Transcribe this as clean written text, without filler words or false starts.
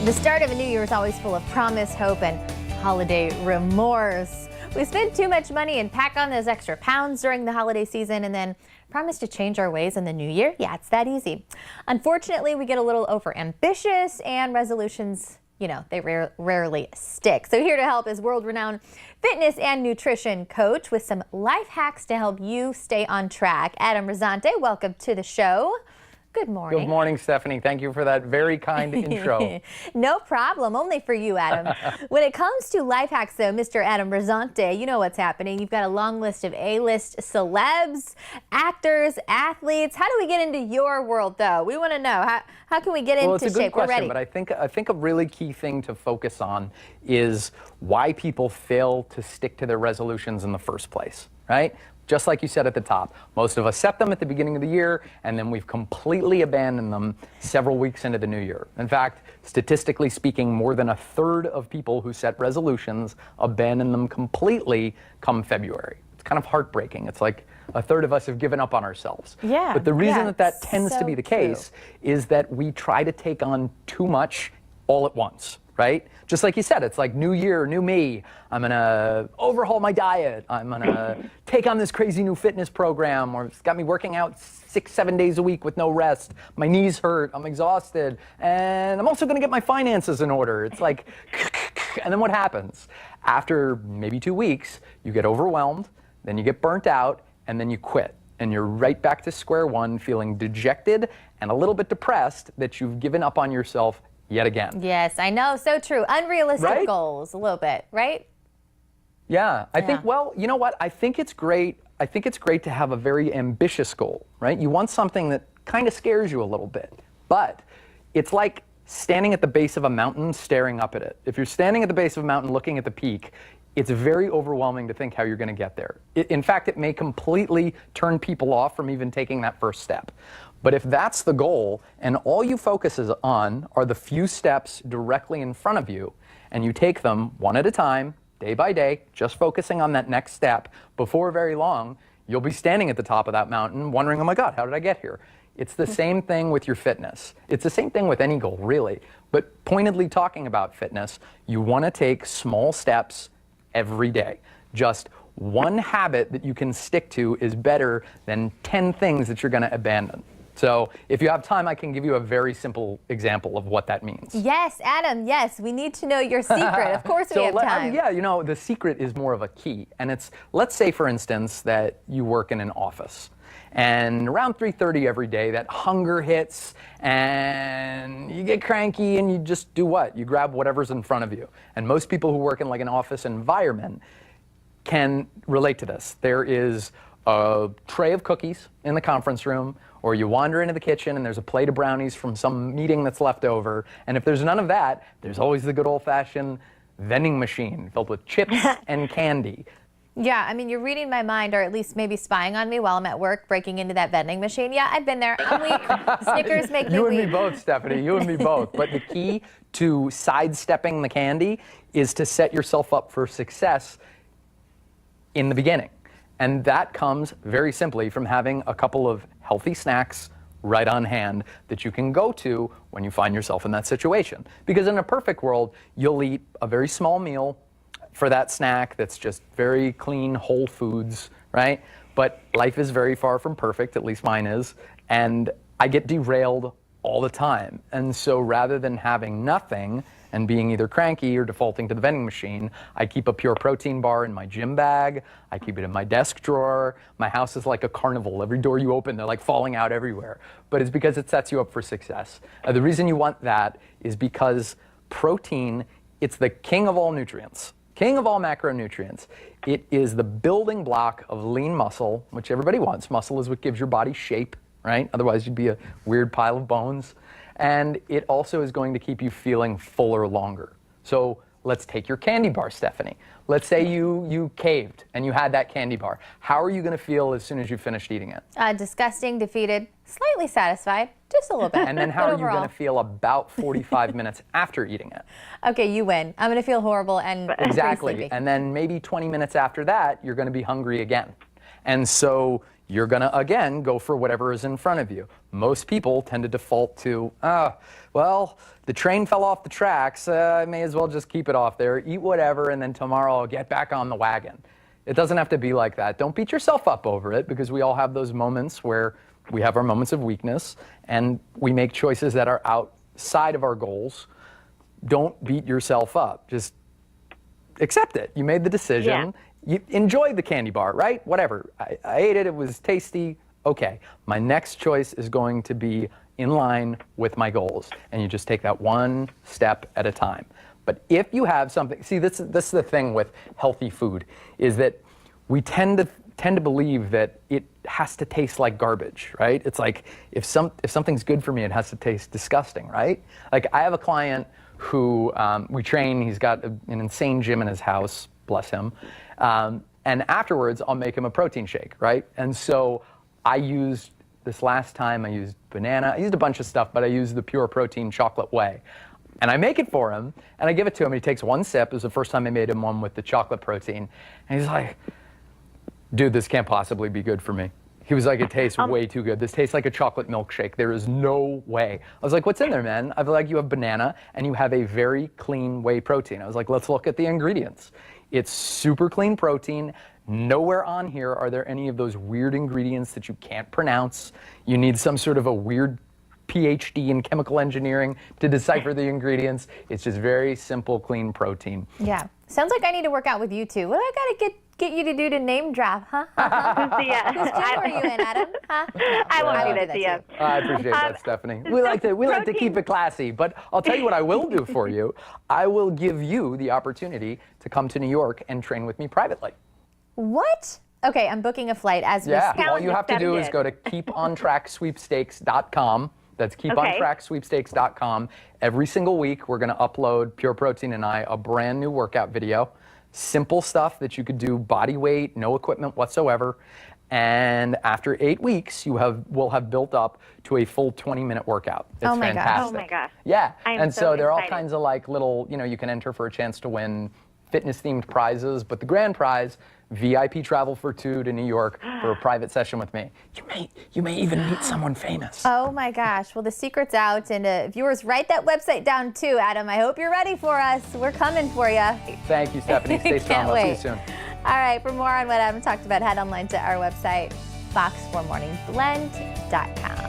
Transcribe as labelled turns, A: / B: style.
A: The start of a new year is always full of promise, hope, and holiday remorse. We spend too much money and pack on those extra pounds during the holiday season and then promise to change our ways in the new year. Yeah, it's that easy. Unfortunately, we get a little overambitious and resolutions, they rarely stick. So here to help is world-renowned fitness and nutrition coach with some life hacks to help you stay on track. Adam Rosante, welcome to the show. Good morning.
B: Good morning, Stephanie. Thank you for that very kind intro.
A: No problem. Only for you, Adam. When it comes to life hacks, though, Mr. Adam Rosante, you know what's happening. You've got a long list of A-list celebs, actors, athletes. How do we get into your world, though? We want to know. How can we get into shape?
B: Well, it's a good question,
A: We're ready.
B: but I think a really key thing to focus on is why people fail to stick to their resolutions in the first place, right? Just like you said at the top, most of us set them at the beginning of the year, and then we've completely abandoned them several weeks into the new year. In fact, statistically speaking, more than a third of people who set resolutions abandon them completely come February. It's kind of heartbreaking. It's like a third of us have given up on ourselves.
A: Yeah.
B: But the reason that tends to be the case is that we try to take on too much all at once. Right? Just like you said, it's like new year, new me. I'm going to overhaul my diet. I'm going to take on this crazy new fitness program, or it's got me working out 6-7 days a week with no rest. My knees hurt. I'm exhausted. And I'm also going to get my finances in order. It's like, and then what happens? After maybe 2 weeks, you get overwhelmed, then you get burnt out, and then you quit. And you're right back to square one, feeling dejected and a little bit depressed that you've given up on yourself yet again.
A: Yes, I know. So true. Unrealistic goals a little bit, right?
B: Yeah. I think, well, you know what? I think it's great. I think it's great to have a very ambitious goal, right? You want something that kind of scares you a little bit, but it's like standing at the base of a mountain, staring up at it. If you're standing at the base of a mountain looking at the peak, it's very overwhelming to think how you're going to get there. In fact, it may completely turn people off from even taking that first step. But if that's the goal, and all you focus on are the few steps directly in front of you, and you take them one at a time, day by day, just focusing on that next step, before very long, you'll be standing at the top of that mountain wondering, oh my God, how did I get here? It's the same thing with your fitness. It's the same thing with any goal, really. But pointedly talking about fitness, you want to take small steps every day. Just one habit that you can stick to is better than 10 things that you're going to abandon. So if you have time, I can give you a very simple example of what that means.
A: Yes, Adam, yes. We need to know your secret. Of course we have time.
B: Yeah, the secret is more of a key. And it's, let's say, for instance, that you work in an office. And around 3:30 every day, that hunger hits, and you get cranky, and you just do what? You grab whatever's in front of you. And most people who work in like an office environment can relate to this. There is a tray of cookies in the conference room, or you wander into the kitchen and there's a plate of brownies from some meeting that's left over. And if there's none of that, there's always the good old-fashioned vending machine filled with chips and candy.
A: Yeah, I mean, you're reading my mind, or at least maybe spying on me while I'm at work, breaking into that vending machine. Yeah, I've been there. I'm weak. Snickers make me weak.
B: You and me both, Stephanie. You and me both. But the key to sidestepping the candy is to set yourself up for success in the beginning. And that comes very simply from having a couple of healthy snacks right on hand that you can go to when you find yourself in that situation. Because in a perfect world, you'll eat a very small meal for that snack that's just very clean, whole foods, right? But life is very far from perfect, at least mine is, and I get derailed all the time. And so rather than having nothing and being either cranky or defaulting to the vending machine, I keep a pure protein bar in my gym bag. I keep it in my desk drawer. My house is like a carnival. Every door you open, they're like falling out everywhere. But it's because it sets you up for success. The reason you want that is because protein, it's the king of all nutrients, king of all macronutrients. It is the building block of lean muscle, which everybody wants. Muscle is what gives your body shape, right? Otherwise, you'd be a weird pile of bones. And it also is going to keep you feeling fuller longer. So let's take your candy bar, Stephanie. Let's say you caved and you had that candy bar. How are you going to feel as soon as you finished eating it?
A: Disgusting, defeated, slightly satisfied, just a little bit.
B: And then how are you going to feel about 45 minutes after eating it?
A: Okay, you win. I'm going to feel horrible and
B: exactly. And then maybe 20 minutes after that, you're going to be hungry again. And so you're going to, again, go for whatever is in front of you. Most people tend to default to, well, the train fell off the tracks. I may as well just keep it off there, eat whatever, and then tomorrow I'll get back on the wagon. It doesn't have to be like that. Don't beat yourself up over it, because we all have those moments where we have our moments of weakness and we make choices that are outside of our goals. Don't beat yourself up. Just accept it. You made the decision. You enjoyed the candy bar, right? Whatever. I ate it. It was tasty. Okay. My next choice is going to be in line with my goals. And you just take that one step at a time. But if you have something, see, this is the thing with healthy food, is that we tend to believe that it has to taste like garbage, right? It's like if something's good for me, it has to taste disgusting, right? Like I have a client who we train. He's got an insane gym in his house, bless him. And afterwards, I'll make him a protein shake, right? And so this last time I used banana. I used a bunch of stuff, but I used the Pure Protein chocolate whey. And I make it for him, and I give it to him, and he takes one sip. It was the first time I made him one with the chocolate protein. And he's like, dude, this can't possibly be good for me. He was like, it tastes way too good. This tastes like a chocolate milkshake. There is no way. I was like, what's in there, man? I was like, you have banana, and you have a very clean whey protein. I was like, let's look at the ingredients. It's super clean protein. Nowhere on here are there any of those weird ingredients that you can't pronounce. You need some sort of a weird PhD in chemical engineering to decipher the ingredients. It's just very simple, clean protein.
A: Yeah. Sounds like I need to work out with you too. What do I got to get you to do to name drop, huh?
C: Yeah.
A: Whose gym are you in, Adam? Huh?
C: I won't do that to you.
B: I appreciate that, Stephanie. We like to keep it classy, but I'll tell you what I will do for you. I will give you the opportunity to come to New York and train with me privately.
A: What? Okay, I'm booking a flight as we speak.
B: All you have to do is go to keepontracksweepstakes.com. That's keepontracksweepstakes.com. Every single week, we're going to upload, Pure Protein and I, a brand new workout video. Simple stuff that you could do, body weight, no equipment whatsoever. And after 8 weeks, will have built up to a full 20-minute workout. It's fantastic.
C: Oh my gosh.
B: Yeah. And so there are all
C: excited.
B: kinds of like little, you can enter for a chance to win fitness-themed prizes, but the grand prize, VIP travel for 2 to New York for a private session with me. You may even meet someone famous.
A: Oh my gosh. Well, the secret's out, and viewers, write that website down too, Adam. I hope you're ready for us. We're coming for you.
B: Thank you, Stephanie. Stay strong. I'll see you soon.
A: All right. For more on what Adam talked about, head online to our website, fox4morningblend.com.